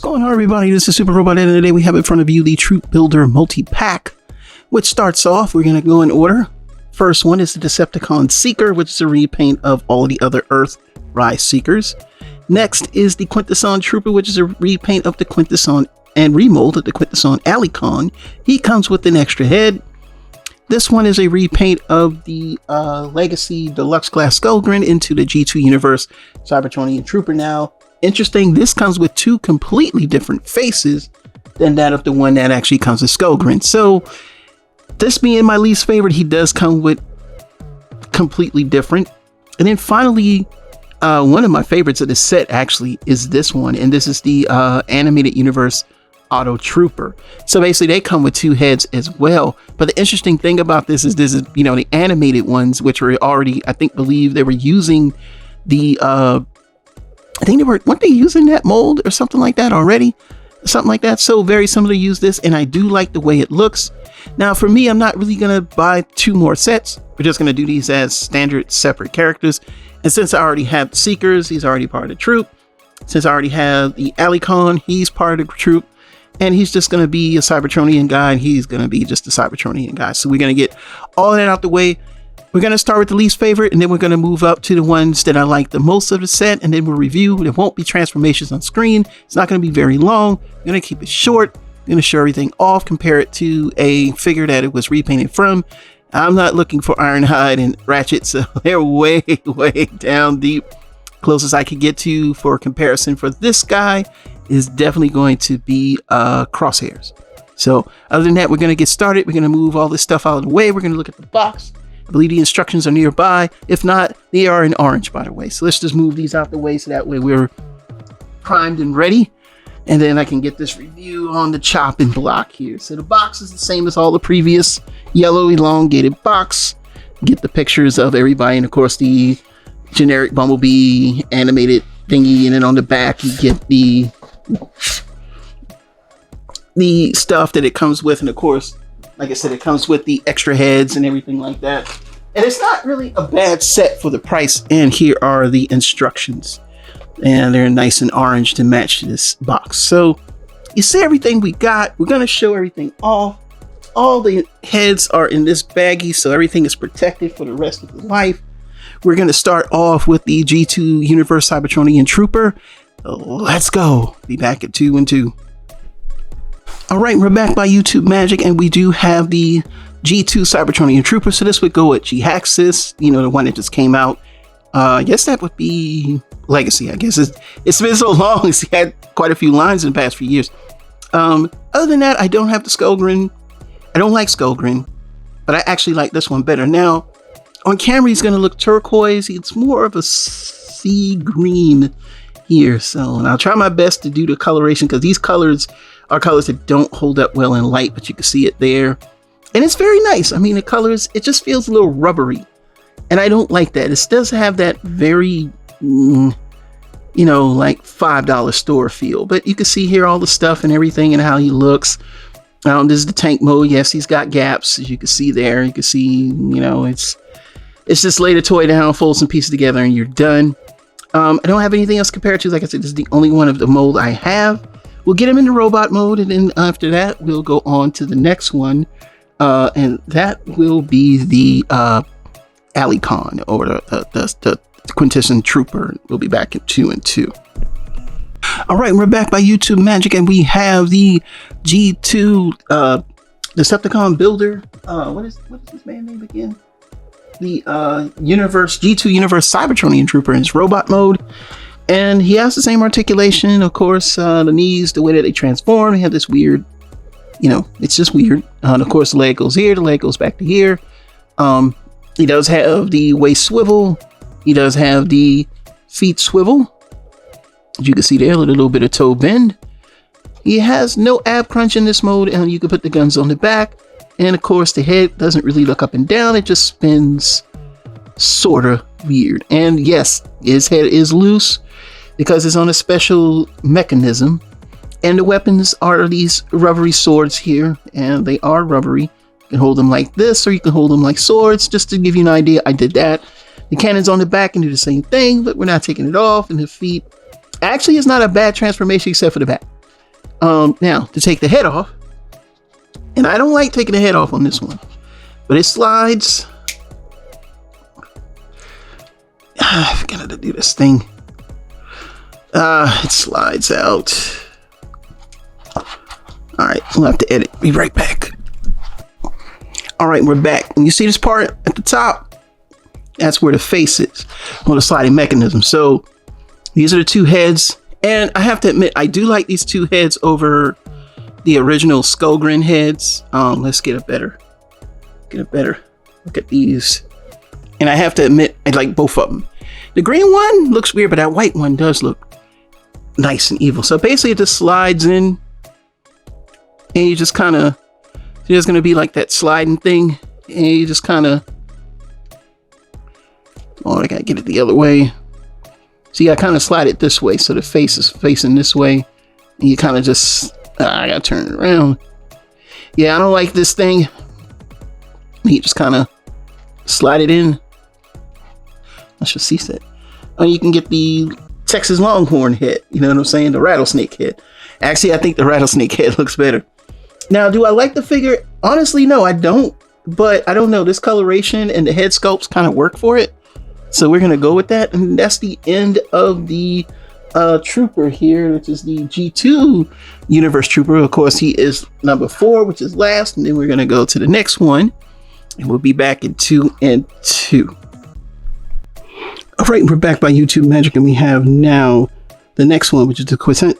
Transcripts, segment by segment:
going on, everybody? This is Super Robot, and today we have in front of you the Troop Builder Multi-Pack, which starts off, we're going to go in order. First one is the Decepticon Seeker, which is a repaint of all the other Earthrise Seekers. Next is the Quintesson Trooper, which is a repaint of the Quintesson and remold of the Quintesson Alicon. He comes with an extra head. This one is a repaint of the Legacy Deluxe Glass Skullgrin into the G2 Universe Cybertronian Trooper. Now, interesting, this comes with two completely different faces than that of the one that actually comes with Skullgrin. So, this being my least favorite, he does come with completely different. And then finally, one of my favorites of this set actually is this one, and this is the Animated Universe Auto Trooper. So basically they come with two heads as well. But the interesting thing about this is you know, the animated ones, which were already, I believe they were using the weren't they using that mold or something like that already? Something like that. So very similar to use this, and I do like the way it looks. Now for me, I'm not really gonna buy two more sets. We're just gonna do these as standard separate characters. And since I already have Seekers, he's already part of the troop. Since I already have the Alicon, he's part of the troop. And he's just going to be a Cybertronian guy, and he's going to be just a Cybertronian guy. So we're going to get all that out the way. We're going to start with the least favorite, and then we're going to move up to the ones that I like the most of the set, and then we'll review. There won't be transformations on screen. It's not going to be very long. We're going to keep it short. We're going to show everything off, compare it to a figure that it was repainted from. I'm not looking for Ironhide and Ratchet, so they're way, way down deep. Closest I could get to for comparison for this guy is definitely going to be Crosshairs. So other than that, we're going to get started. We're going to move all this stuff out of the way. We're going to look at the box. I believe the instructions are nearby. If not, they are in orange, by the way. So let's just move these out the way so that way we're primed and ready. And then I can get this review on the chopping block here. So the box is the same as all the previous yellow elongated box. Get the pictures of everybody, and of course the generic Bumblebee animated thingy, and then on the back you get the stuff that it comes with, and of course, like I said, it comes with the extra heads and everything like that. And it's not really a bad set for the price. And here are the instructions, and they're nice and orange to match this box. So you see everything we got. We're going to show everything off. All the heads are in this baggie, so everything is protected for the rest of the life. We're going to start off with the G2 Universe Cybertronian Trooper. Let's go. Be back at 2 and 2. All right, we're back by YouTube Magic, and we do have the G2 Cybertronian Trooper. So this would go with G-Haxis, you know, the one that just came out. I guess that would be Legacy. I guess it's been so long. It's had quite a few lines in the past few years. Other than that, I don't have the Skullgrin. I don't like Skullgrin, but I actually like this one better. Now, on camera, he's going to look turquoise. It's more of a sea green here. So, and I'll try my best to do the coloration, because these colors are colors that don't hold up well in light, but you can see it there. And it's very nice. I mean, the colors, it just feels a little rubbery. And I don't like that. It does have that very, you know, like $5 store feel. But you can see here all the stuff and everything and how he looks. This is the tank mode. Yes, he's got gaps, as you can see there. You can see, you know, it's just lay the toy down, fold some pieces together, and you're done. I don't have anything else compared to. Like I said, this is the only one of the mold I have. We'll get him into robot mode, and then after that, we'll go on to the next one. And that will be the Alicon, or the Quintesson Trooper. We'll be back at 2 and 2. All right, we're back by YouTube Magic, and we have the G2 Decepticon Builder. What is his man name again? The G2 Universe Cybertronian Trooper in his robot mode, and he has the same articulation, of course. The knees, the way that they transform, they have this weird, you know, it's just weird. Of course, the leg goes here, the leg goes back to here. He does have the waist swivel. He does have the feet swivel, as you can see there, a little bit of toe bend. He has no ab crunch in this mode, and you can put the guns on the back. And of course, the head doesn't really look up and down. It just spins sort of weird. And yes, his head is loose because it's on a special mechanism. And the weapons are these rubbery swords here, and they are rubbery. You can hold them like this, or you can hold them like swords. Just to give you an idea, I did that. The cannons on the back can do the same thing, but we're not taking it off. And the feet actually is not a bad transformation except for the back. Now to take the head off, and I don't like taking the head off on this one, but it slides. I forgot how to do this thing. It slides out. All right, we'll have to edit. Be right back. All right, we're back. And you see this part at the top? That's where the face is on the sliding mechanism. So these are the two heads. And I have to admit, I do like these two heads over the original Skullgrin heads. Let's get a better look at these. And I have to admit, I like both of them. The green one looks weird, but that white one does look nice and evil. So basically it just slides in and you just kind of, there's going to be like that sliding thing. And you just kind of, I got to get it the other way. See, I kind of slide it this way. So the face is facing this way. And you kind of just, I got to turn it around. Yeah, I don't like this thing. You just kind of slide it in. That's what she said. Oh, you can get the Texas Longhorn head. You know what I'm saying? The rattlesnake head. Actually, I think the rattlesnake head looks better. Now, do I like the figure? Honestly, no, I don't. But I don't know. This coloration and the head sculpts kind of work for it. So we're going to go with that. And that's the end of the Trooper here, which is the G2 Universe Trooper. Of course, he is number 4, which is last. And then we're going to go to the next one. And we'll be back in 2 and 2. All right, we're back by YouTube Magic. And we have now the next one, which is the Quintesson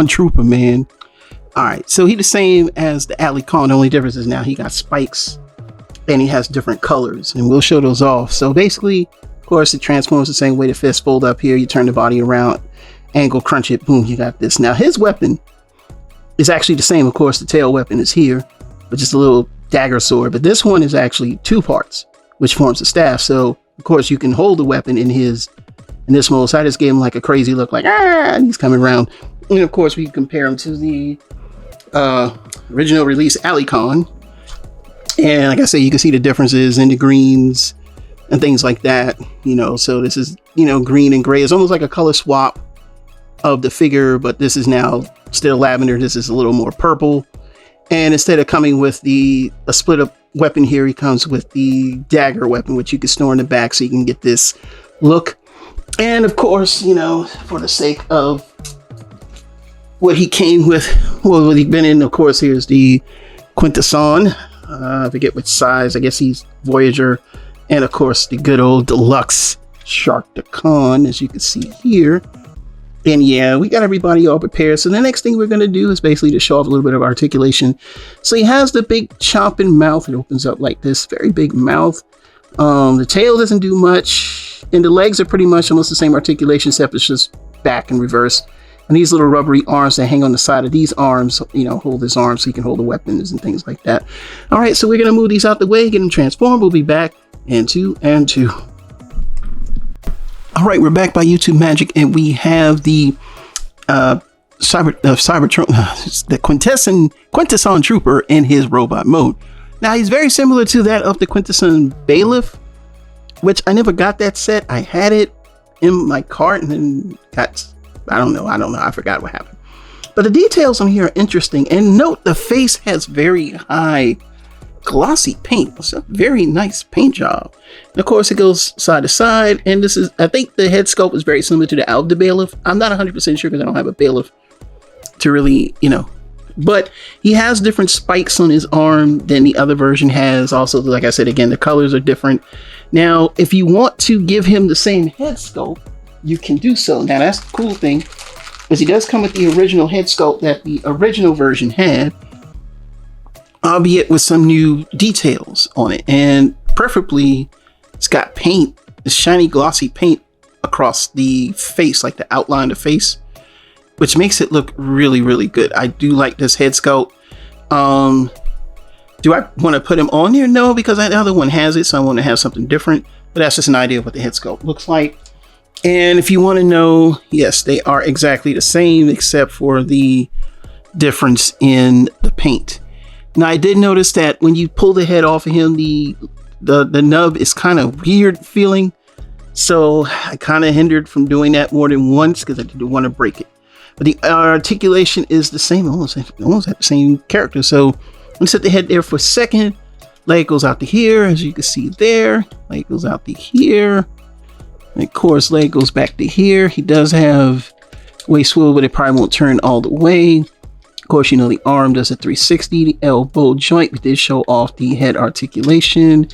Trooper, man. All right, so he's the same as the Ali Khan. The only difference is now he got spikes and he has different colors, and we'll show those off. So basically, of course, it transforms the same way. The fist fold up here, you turn the body around, angle, crunch it, boom, you got this. Now his weapon is actually the same. Of course, the tail weapon is here, but just a little dagger sword. But this one is actually 2 parts, which forms a staff. So of course, you can hold the weapon in this mode. So I just gave him like a crazy look, like and he's coming around. And of course, we compare him to the original release Ali Khan. And like I say, you can see the differences in the greens and things like that, you know. So this is, you know, green and gray. It's almost like a color swap of the figure, but this is now still lavender. This is a little more purple. And instead of coming with a split up weapon here, he comes with the dagger weapon, which you can store in the back so you can get this look. And of course, you know, for the sake of what he came with, well, what he's been in, of course, here's the Quintesson. I forget which size. I guess he's Voyager. And of course, the good old deluxe Shark the Khan, as you can see here. And yeah, we got everybody all prepared. So the next thing we're going to do is basically to show off a little bit of articulation. So he has the big chomping mouth. It opens up like this, very big mouth. The tail doesn't do much. And the legs are pretty much almost the same articulation, except it's just back and reverse. And these little rubbery arms that hang on the side of these arms, you know, hold his arms so he can hold the weapons and things like that. All right, so we're going to move these out the way, get them transformed. We'll be back in 2 and 2. All right, we're back by YouTube Magic, and we have the the Quintesson Trooper in his robot mode. Now, he's very similar to that of the Quintesson Bailiff, which I never got that set. I had it in my cart and then got... I don't know. I forgot what happened. But the details on here are interesting. And note, the face has very high glossy paint. It's a very nice paint job. And of course, it goes side to side. And this is, I think the head sculpt is very similar to the Alda Bailiff. I'm not 100% sure because I don't have a Bailiff to really, you know. But he has different spikes on his arm than the other version has. Also, like I said, again, the colors are different. Now, if you want to give him the same head sculpt, you can do so. Now that's the cool thing, is he does come with the original head sculpt that the original version had, albeit with some new details on it. And preferably, it's got paint, this shiny glossy paint across the face, like the outline of the face, which makes it look really, really good. I do like this head sculpt. Do I want to put him on there? No, because the other one has it, so I want to have something different. But that's just an idea of what the head sculpt looks like. And if you want to know, yes, they are exactly the same except for the difference in the paint. Now, I did notice that when you pull the head off of him, the nub is kind of weird feeling. So I kind of hindered from doing that more than once because I didn't want to break it. but the articulation is the same, almost at the same character. So we set the head there for a second. Leg goes out to here, as you can see there. Leg goes out to here. And of course, leg goes back to here. He does have waist swivel, but it probably won't turn all the way. Of course, you know, the arm does a 360. The elbow joint, we did show off the head articulation.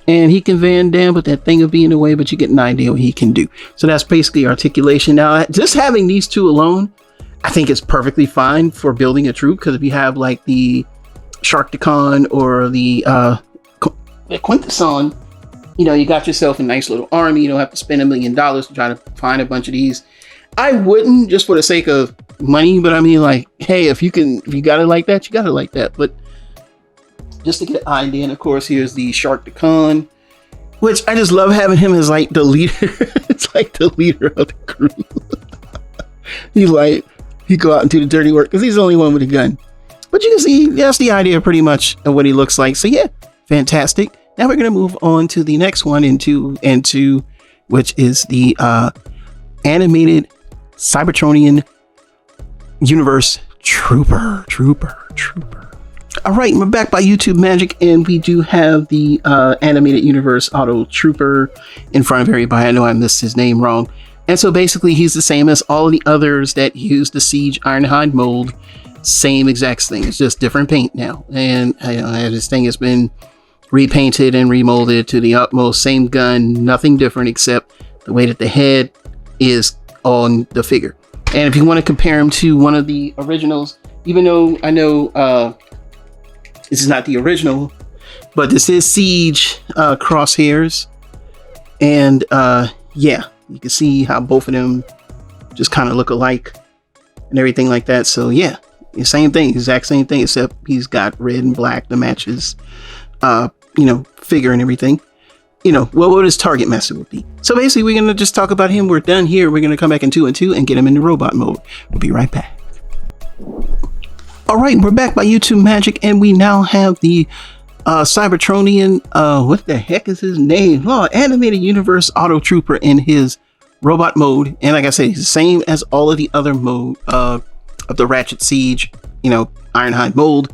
And he can Van Damme, but that thing will be in the way, but you get an idea what he can do. So that's basically articulation. Now, just having these two alone, I think it's perfectly fine for building a troop, because if you have like the Sharkticon or the Quintesson, you know, you got yourself a nice little army. You don't have to spend $1 million to try to find a bunch of these. I wouldn't, just for the sake of money, but I mean, like, hey, if you got it like that, you got it like that. But just to get an idea, and of course, here's the Sharkticon, which I just love having him as like the leader. It's like the leader of the crew. He go out and do the dirty work because he's the only one with a gun. But you can see that's the idea pretty much of what he looks like. So yeah, fantastic. Now we're gonna move on to the next one into which is the animated Cybertronian Universe Trooper. All right, we're back by YouTube Magic, and we do have the animated universe Auto Trooper in front of everybody. I know I missed his name wrong. And so basically he's the same as all of the others that use the Siege Ironhide mold. Same exact thing. It's just different paint now. And this thing has been repainted and remolded to the utmost. Same gun, nothing different except the way that the head is on the figure. And if you want to compare him to one of the originals, even though I know this is not the original, but this is Siege Crosshairs. And yeah, you can see how both of them just kind of look alike and everything like that. So yeah, the same thing, exact same thing, except he's got red and black to match his figure and everything. You know, what his target method would be. So basically, we're going to just talk about him. We're done here. We're going to come back in 2 and 2 and get him into robot mode. We'll be right back. All right, we're back by YouTube Magic, and we now have the Cybertronian, what the heck is his name? Animated Universe Auto Trooper in his robot mode. And like I said, he's the same as all of the other mode of the Ratchet Siege, Ironhide mold.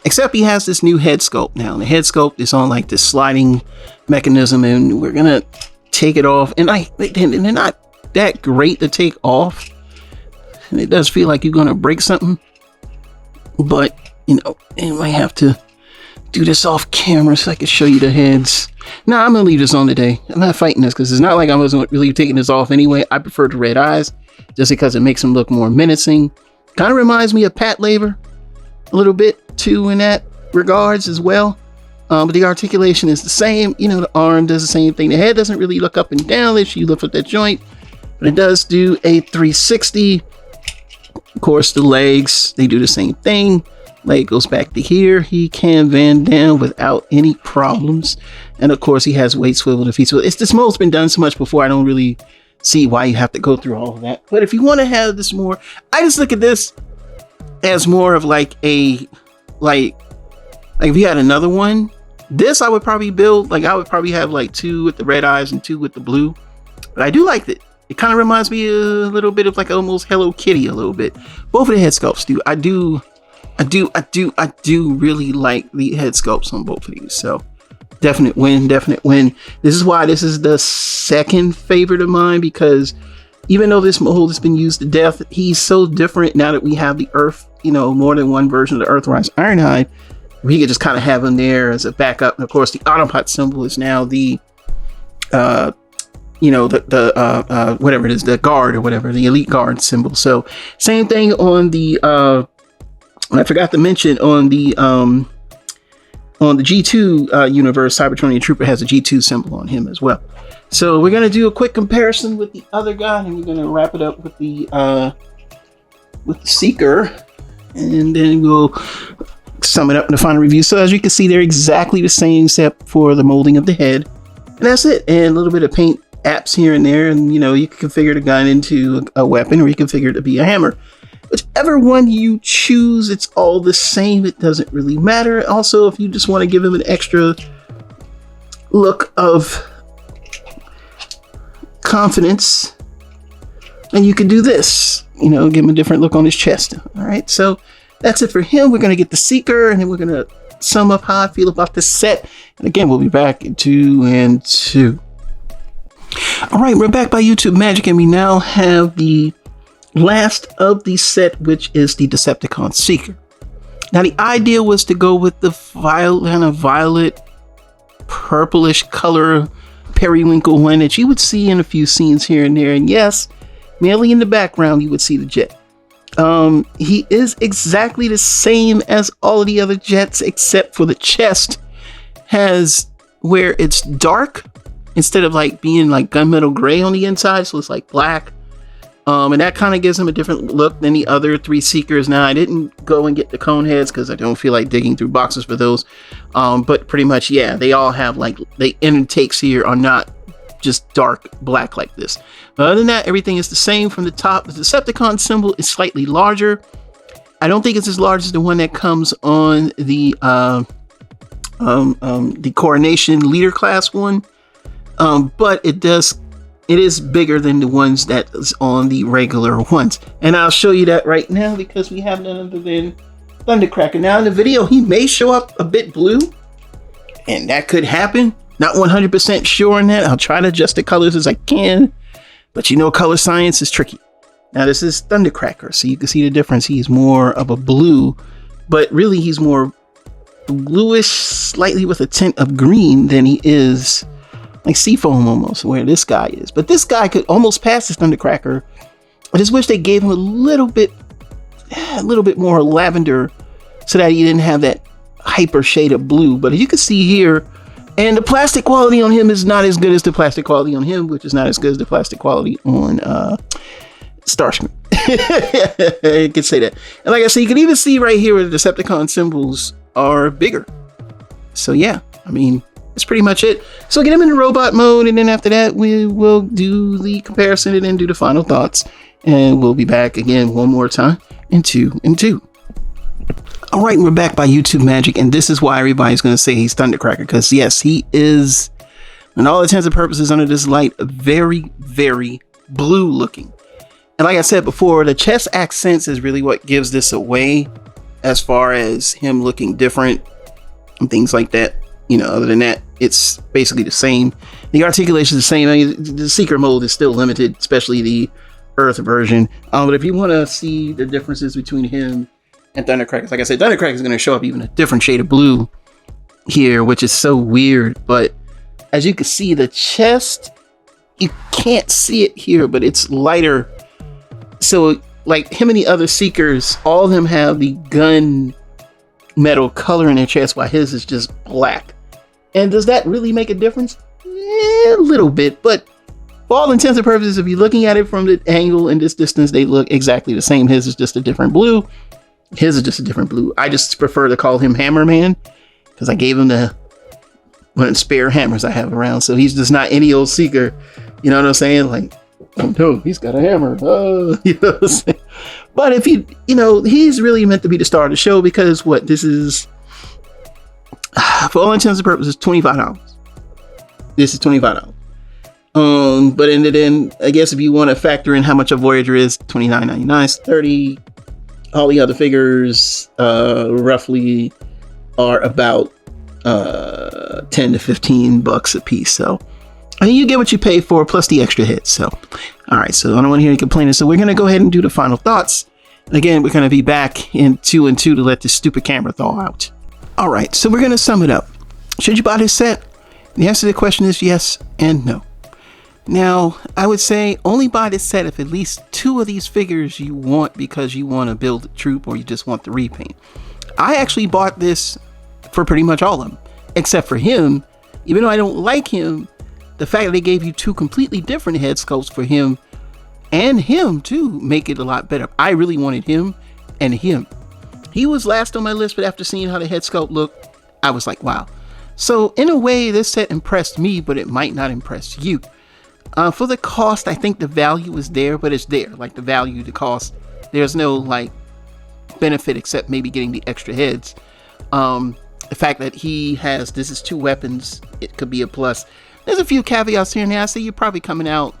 Except he has this new head sculpt now. And the head sculpt is on like this sliding mechanism, and we're gonna take it off. And they're not that great to take off. And it does feel like you're gonna break something. But you might have to do this off camera so I can show you the heads. Nah, I'm gonna leave this on today. I'm not fighting this because it's not like I wasn't really taking this off anyway. I prefer the red eyes just because it makes them look more menacing. Kind of reminds me of Pat Labor a little bit too in that regards as well. But the articulation is the same. The arm does the same thing. The head doesn't really look up and down if you lift up that joint, but it does do a 360. Of course, the legs, they do the same thing. Leg goes back to here. He can Van Damme without any problems. And of course, he has weight swivel to feet swivel. This mold's been done so much before, I don't really see why you have to go through all of that. But if you want to have this more, I just look at this as more of like a, like if you had another one, this I would probably build, I would probably have like 2 with the red eyes and 2 with the blue. But I do like it. It kind of reminds me a little bit of like almost Hello Kitty a little bit. Both of the head sculpts do. I do really like the head sculpts on both of these. So definite win. This is why this is the second favorite of mine, because even though this mold has been used to death, he's so different now that we have the Earth, more than one version of the Earthrise Ironhide. We could just kind of have him there as a backup. And of course, the Autobot symbol is now the whatever it is, the guard or whatever, the elite guard symbol. So same thing on the I forgot to mention on the G2 universe, Cybertronian Trooper has a G2 symbol on him as well. So we're gonna do a quick comparison with the other guy, and we're gonna wrap it up with the Seeker, and then we'll sum it up in the final review. So as you can see, they're exactly the same except for the molding of the head, and that's it. And a little bit of paint apps here and there, and you can configure the gun into a weapon, or you can configure it to be a hammer. Whichever one you choose, it's all the same. It doesn't really matter. Also, if you just want to give him an extra look of confidence, then you can do this. you know, give him a different look on his chest. All right, so that's it for him. We're going to get the Seeker, and then we're going to sum up how I feel about this set. And again, we'll be back in 2 and 2. All right, we're back by YouTube Magic, and we now have the last of the set, which is the Decepticon Seeker. Now, the idea was to go with the violet, purplish color periwinkle one that you would see in a few scenes here and there. And yes, mainly in the background, you would see the jet. He is exactly the same as all of the other jets, except for the chest has where it's dark instead of like being like gunmetal gray on the inside. So it's like black. And that kind of gives him a different look than the other 3 Seekers. Now, I didn't go and get the cone heads because I don't feel like digging through boxes for those. But pretty much, yeah, they all have like the intakes here are not just dark black like this. But other than that, everything is the same from the top. The Decepticon symbol is slightly larger. I don't think it's as large as the one that comes on the Coronation Leader Class one. But it is bigger than the ones that is on the regular ones. And I'll show you that right now because we have none other than Thundercracker. Now in the video, he may show up a bit blue, and that could happen. Not 100% sure on that. I'll try to adjust the colors as I can, but you know, color science is tricky. Now this is Thundercracker, so you can see the difference. He's more of a blue, but really he's more bluish, slightly with a tint of green than he is like Seafoam almost, where this guy is. But this guy could almost pass this Thundercracker. I just wish they gave him a little bit more lavender so that he didn't have that hyper shade of blue. But as you can see here, and the plastic quality on him is not as good as the plastic quality on him, which is not as good as the plastic quality on Starscream. You can say that. And like I said, you can even see right here where the Decepticon symbols are bigger. So yeah, I mean, that's pretty much it. So get him in the robot mode, and then after that, we will do the comparison and then do the final thoughts. And we'll be back again one more time in 2 and 2. All right, we're back by YouTube Magic, and this is why everybody's going to say he's Thundercracker, because yes, he is, in all intents and purposes under this light, very, very blue looking. And like I said before, the chest accents is really what gives this away as far as him looking different and things like that. You know, other than that, it's basically the same. The articulation is the same. I mean, the Seeker mode is still limited, especially the Earth version. But if you want to see the differences between him and Thundercracker, like I said, Thundercracker is going to show up even a different shade of blue here, which is so weird. But as you can see, the chest, you can't see it here, but it's lighter. So like him and the other Seekers, all of them have the gun metal color in their chest, while his is just black. And does that really make a difference? A little bit, but for all intents and purposes, if you're looking at it from the angle and this distance, they look exactly the same. His is just a different blue. His is just a different blue. I just prefer to call him Hammerman because I gave him the one of the spare hammers I have around. So he's just not any old Seeker. You know what I'm saying? Like, oh no, he's got a hammer. Oh, you know what I'm saying? But if you know, he's really meant to be the star of the show because what this is, for all intents and purposes, $25. This is $25. But then I guess if you want to factor in how much a Voyager is, $29.99, it's $30. All the other figures roughly are about $10 to $15 a piece. So I mean, you get what you pay for plus the extra hits. So all right, so I don't want to hear any complaining. So we're gonna go ahead and do the final thoughts. Again, we're gonna be back in 2 and 2 to let this stupid camera thaw out. All right, so we're gonna sum it up. Should you buy this set? The answer to the question is yes and no. Now, I would say only buy this set if at least 2 of these figures you want because you want to build a troop or you just want the repaint. I actually bought this for pretty much all of them, except for him. Even though I don't like him, the fact that they gave you 2 completely different head sculpts for him and him too make it a lot better. I really wanted him and him. He was last on my list, but after seeing how the head sculpt looked, I was like, wow. So in a way, this set impressed me, but it might not impress you. For the cost, I think the value is there, but it's there. Like the value, the cost, there's no like benefit except maybe getting the extra heads. The fact that he has, this is 2 weapons, it could be a plus. There's a few caveats here and there. I see you're probably coming out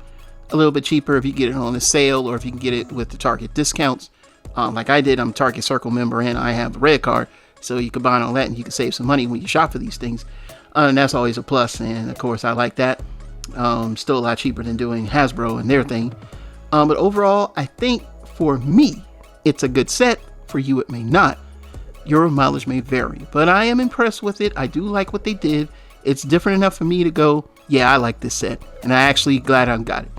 a little bit cheaper if you get it on a sale, or if you can get it with the Target discounts. Like I did, I'm a Target Circle member and I have the red card, so you combine all that and you can save some money when you shop for these things. And that's always a plus, and of course I like that. Still a lot cheaper than doing Hasbro and their thing. But overall, I think for me, it's a good set. For you, it may not. Your mileage may vary, but I am impressed with it. I do like what they did. It's different enough for me to go, yeah, I like this set, and I actually glad I got it.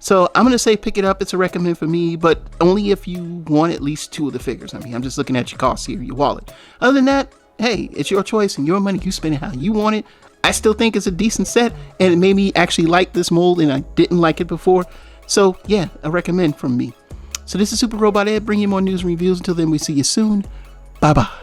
So I'm going to say pick it up. It's a recommend for me, but only if you want at least 2 of the figures. I mean, I'm just looking at your costs here, your wallet. Other than that, hey, it's your choice and your money. You spend it how you want it. I still think it's a decent set, and it made me actually like this mold, and I didn't like it before. So yeah, a recommend from me. So this is Super Robot Ed, bringing you more news and reviews. Until then, we see you soon. Bye bye.